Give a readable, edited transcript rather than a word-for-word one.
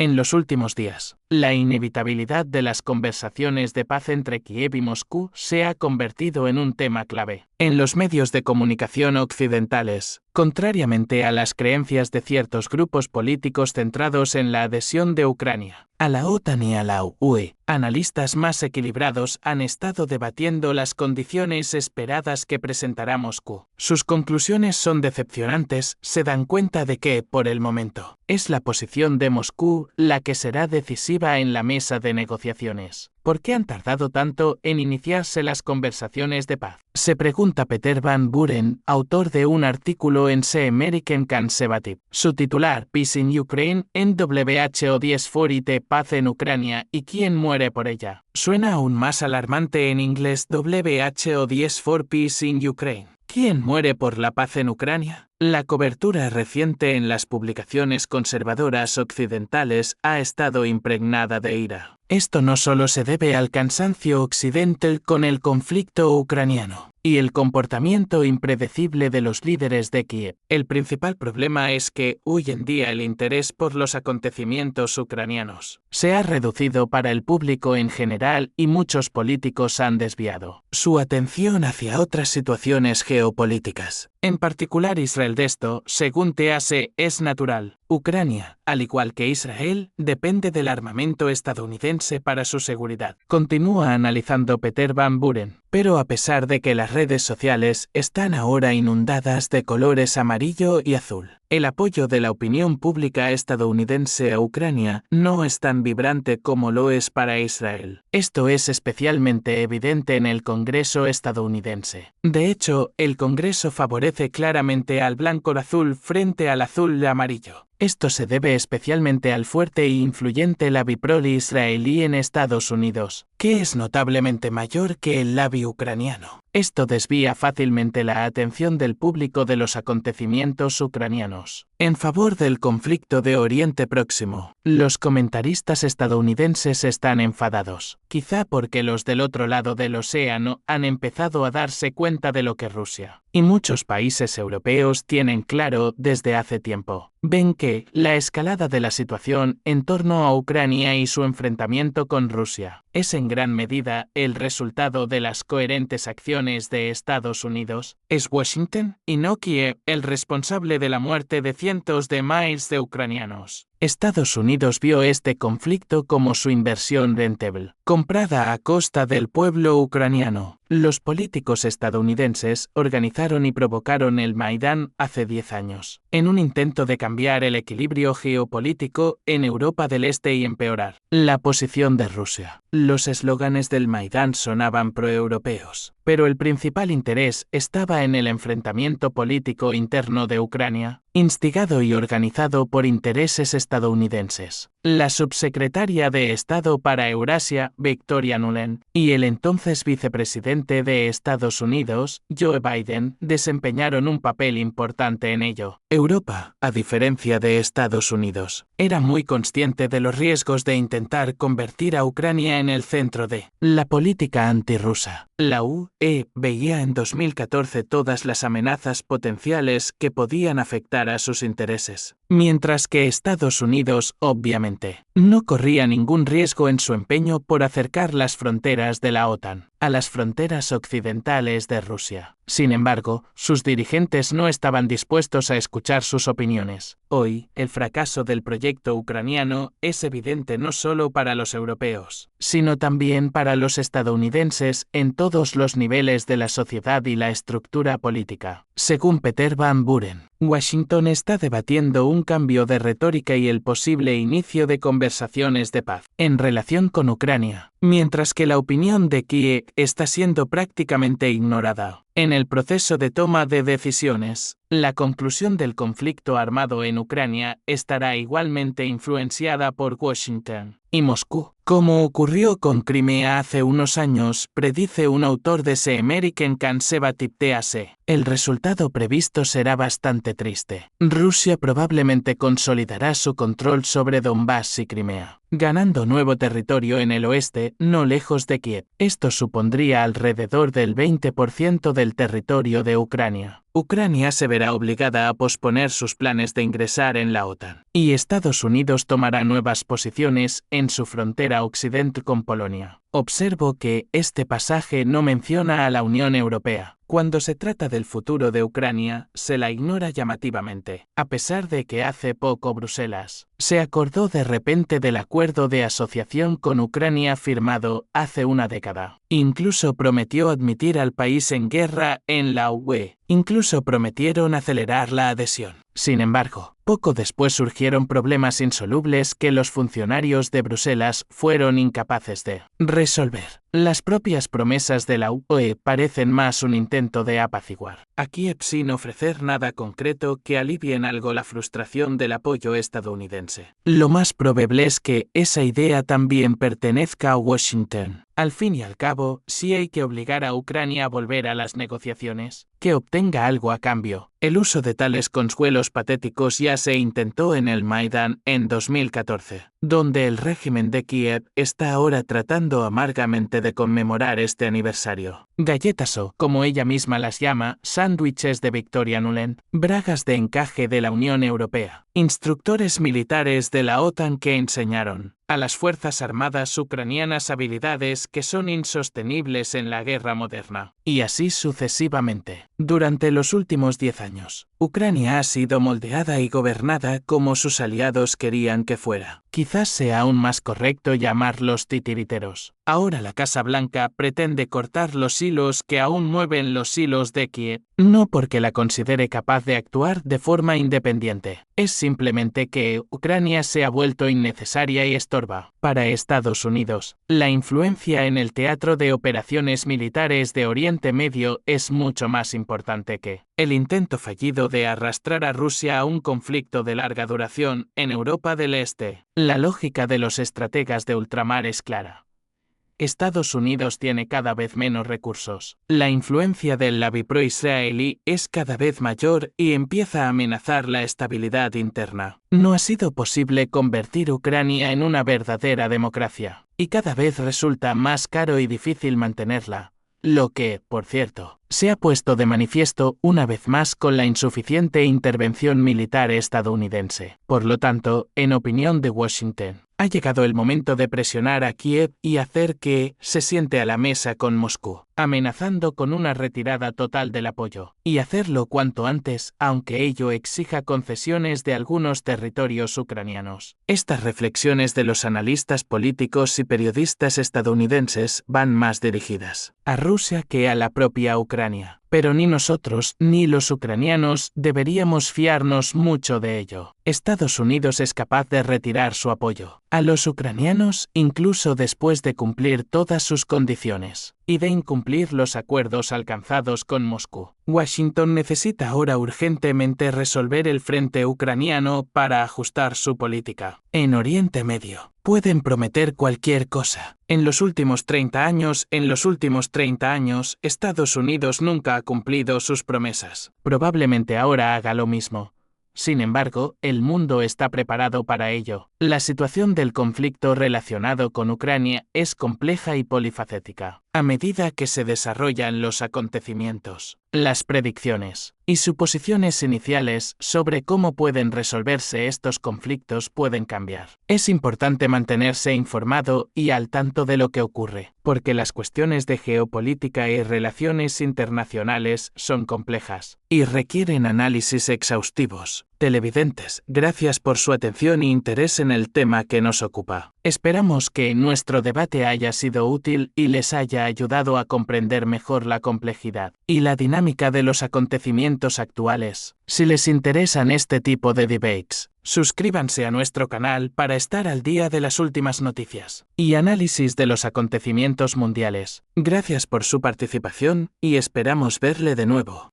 En los últimos días, la inevitabilidad de las conversaciones de paz entre Kiev y Moscú se ha convertido en un tema clave. En los medios de comunicación occidentales, contrariamente a las creencias de ciertos grupos políticos centrados en la adhesión de Ucrania a la OTAN y a la UE, analistas más equilibrados han estado debatiendo las condiciones esperadas que presentará Moscú. Sus conclusiones son decepcionantes, se dan cuenta de que, por el momento, es la posición de Moscú la que será decisiva en la mesa de negociaciones. ¿Por qué han tardado tanto en iniciarse las conversaciones de paz?, se pregunta Peter Van Buren, autor de un artículo en The American Conservative. Su titular, Peace in Ukraine, en WHO 10 for It, Paz en Ucrania, y quién muere por ella. Suena aún más alarmante en inglés WHO 10 for Peace in Ukraine. ¿Quién muere por la paz en Ucrania? La cobertura reciente en las publicaciones conservadoras occidentales ha estado impregnada de ira. Esto no solo se debe al cansancio occidental con el conflicto ucraniano y el comportamiento impredecible de los líderes de Kiev. El principal problema es que, hoy en día, el interés por los acontecimientos ucranianos se ha reducido para el público en general y muchos políticos han desviado su atención hacia otras situaciones geopolíticas. En particular Israel. De esto, según TASE, es natural. Ucrania, al igual que Israel, depende del armamento estadounidense para su seguridad. Continúa analizando Peter Van Buren. Pero a pesar de que las redes sociales están ahora inundadas de colores amarillo y azul, el apoyo de la opinión pública estadounidense a Ucrania no es tan vibrante como lo es para Israel. Esto es especialmente evidente en el Congreso estadounidense. De hecho, el Congreso favorece claramente al blanco-azul frente al azul-amarillo. Esto se debe especialmente al fuerte e influyente lobby pro-israelí en Estados Unidos, que es notablemente mayor que el lobby ucraniano. Esto desvía fácilmente la atención del público de los acontecimientos ucranianos en favor del conflicto de Oriente Próximo. Los comentaristas estadounidenses están enfadados, quizá porque los del otro lado del océano han empezado a darse cuenta de lo que Rusia y muchos países europeos tienen claro desde hace tiempo. Ven que la escalada de la situación en torno a Ucrania y su enfrentamiento con Rusia es en gran medida el resultado de las coherentes acciones de Estados Unidos. Es Washington, y no Kiev, el responsable de la muerte de cientos de miles de ucranianos. Estados Unidos vio este conflicto como su inversión rentable, comprada a costa del pueblo ucraniano. Los políticos estadounidenses organizaron y provocaron el Maidán hace 10 años, en un intento de cambiar el equilibrio geopolítico en Europa del Este y empeorar la posición de Rusia. Los eslóganes del Maidán sonaban proeuropeos, pero el principal interés estaba en el enfrentamiento político interno de Ucrania, instigado y organizado por intereses estadounidenses. La subsecretaria de Estado para Eurasia, Victoria Nuland, y el entonces vicepresidente de Estados Unidos, Joe Biden, desempeñaron un papel importante en ello. Europa, a diferencia de Estados Unidos, era muy consciente de los riesgos de intentar convertir a Ucrania en el centro de la política antirrusa. La UE veía en 2014 todas las amenazas potenciales que podían afectar a sus intereses, mientras que Estados Unidos, obviamente, no corría ningún riesgo en su empeño por acercar las fronteras de la OTAN a las fronteras occidentales de Rusia. Sin embargo, sus dirigentes no estaban dispuestos a escuchar sus opiniones. Hoy, el fracaso del proyecto ucraniano es evidente no solo para los europeos, sino también para los estadounidenses en todos los niveles de la sociedad y la estructura política. Según Peter Van Buren, Washington está debatiendo un cambio de retórica y el posible inicio de conversaciones de paz en relación con Ucrania, mientras que la opinión de Kiev está siendo prácticamente ignorada. En el proceso de toma de decisiones, la conclusión del conflicto armado en Ucrania estará igualmente influenciada por Washington y Moscú. Como ocurrió con Crimea hace unos años, predice un autor de The American Conservative TASE. El resultado previsto será bastante triste. Rusia probablemente consolidará su control sobre Donbass y Crimea, ganando nuevo territorio en el oeste, no lejos de Kiev. Esto supondría alrededor del 20% del territorio de Ucrania. Ucrania se verá obligada a posponer sus planes de ingresar en la OTAN, y Estados Unidos tomará nuevas posiciones en su frontera occidental con Polonia. Observo que este pasaje no menciona a la Unión Europea. Cuando se trata del futuro de Ucrania, se la ignora llamativamente, a pesar de que hace poco Bruselas se acordó de repente del acuerdo de asociación con Ucrania firmado hace una década. Incluso prometió admitir al país en guerra en la UE. Incluso prometieron acelerar la adhesión. Sin embargo, poco después surgieron problemas insolubles que los funcionarios de Bruselas fueron incapaces de resolver. Las propias promesas de la UE parecen más un intento de apaciguar a Kiev sin ofrecer nada concreto que alivien algo la frustración del apoyo estadounidense. Lo más probable es que esa idea también pertenezca a Washington. Al fin y al cabo, si hay que obligar a Ucrania a volver a las negociaciones, que obtenga algo a cambio. El uso de tales consuelos patéticos ya se intentó en el Maidán en 2014, donde el régimen de Kiev está ahora tratando amargamente de conmemorar este aniversario. Galletas o, como ella misma las llama, sándwiches de Victoria Nuland, bragas de encaje de la Unión Europea, instructores militares de la OTAN que enseñaron a las fuerzas armadas ucranianas habilidades que son insostenibles en la guerra moderna. Y así sucesivamente. Durante los últimos 10 años, Ucrania ha sido moldeada y gobernada como sus aliados querían que fuera. Quizás sea aún más correcto llamarlos titiriteros. Ahora la Casa Blanca pretende cortar los hilos que aún mueven los hilos de Kiev, no porque la considere capaz de actuar de forma independiente. Es simplemente que Ucrania se ha vuelto innecesaria y estorba para Estados Unidos. La influencia en el teatro de operaciones militares de Oriente Medio es mucho más importante que el intento fallido de arrastrar a Rusia a un conflicto de larga duración en Europa del Este. La lógica de los estrategas de ultramar es clara. Estados Unidos tiene cada vez menos recursos. La influencia del lobby pro-israelí es cada vez mayor y empieza a amenazar la estabilidad interna. No ha sido posible convertir Ucrania en una verdadera democracia, y cada vez resulta más caro y difícil mantenerla. Lo que, por cierto, se ha puesto de manifiesto una vez más con la insuficiente intervención militar estadounidense. Por lo tanto, en opinión de Washington, ha llegado el momento de presionar a Kiev y hacer que se siente a la mesa con Moscú, amenazando con una retirada total del apoyo, y hacerlo cuanto antes, aunque ello exija concesiones de algunos territorios ucranianos. Estas reflexiones de los analistas políticos y periodistas estadounidenses van más dirigidas a Rusia que a la propia Ucrania. Pero ni nosotros ni los ucranianos deberíamos fiarnos mucho de ello. Estados Unidos es capaz de retirar su apoyo a los ucranianos incluso después de cumplir todas sus condiciones y de incumplir los acuerdos alcanzados con Moscú. Washington necesita ahora urgentemente resolver el frente ucraniano para ajustar su política. En Oriente Medio, pueden prometer cualquier cosa. En los últimos 30 años, Estados Unidos nunca ha cumplido sus promesas. Probablemente ahora haga lo mismo. Sin embargo, el mundo está preparado para ello. La situación del conflicto relacionado con Ucrania es compleja y polifacética. A medida que se desarrollan los acontecimientos, las predicciones y suposiciones iniciales sobre cómo pueden resolverse estos conflictos pueden cambiar. Es importante mantenerse informado y al tanto de lo que ocurre, porque las cuestiones de geopolítica y relaciones internacionales son complejas y requieren análisis exhaustivos. Televidentes, gracias por su atención e interés en el tema que nos ocupa. Esperamos que nuestro debate haya sido útil y les haya ayudado a comprender mejor la complejidad y la dinámica de los acontecimientos actuales. Si les interesan este tipo de debates, suscríbanse a nuestro canal para estar al día de las últimas noticias y análisis de los acontecimientos mundiales. Gracias por su participación y esperamos verle de nuevo.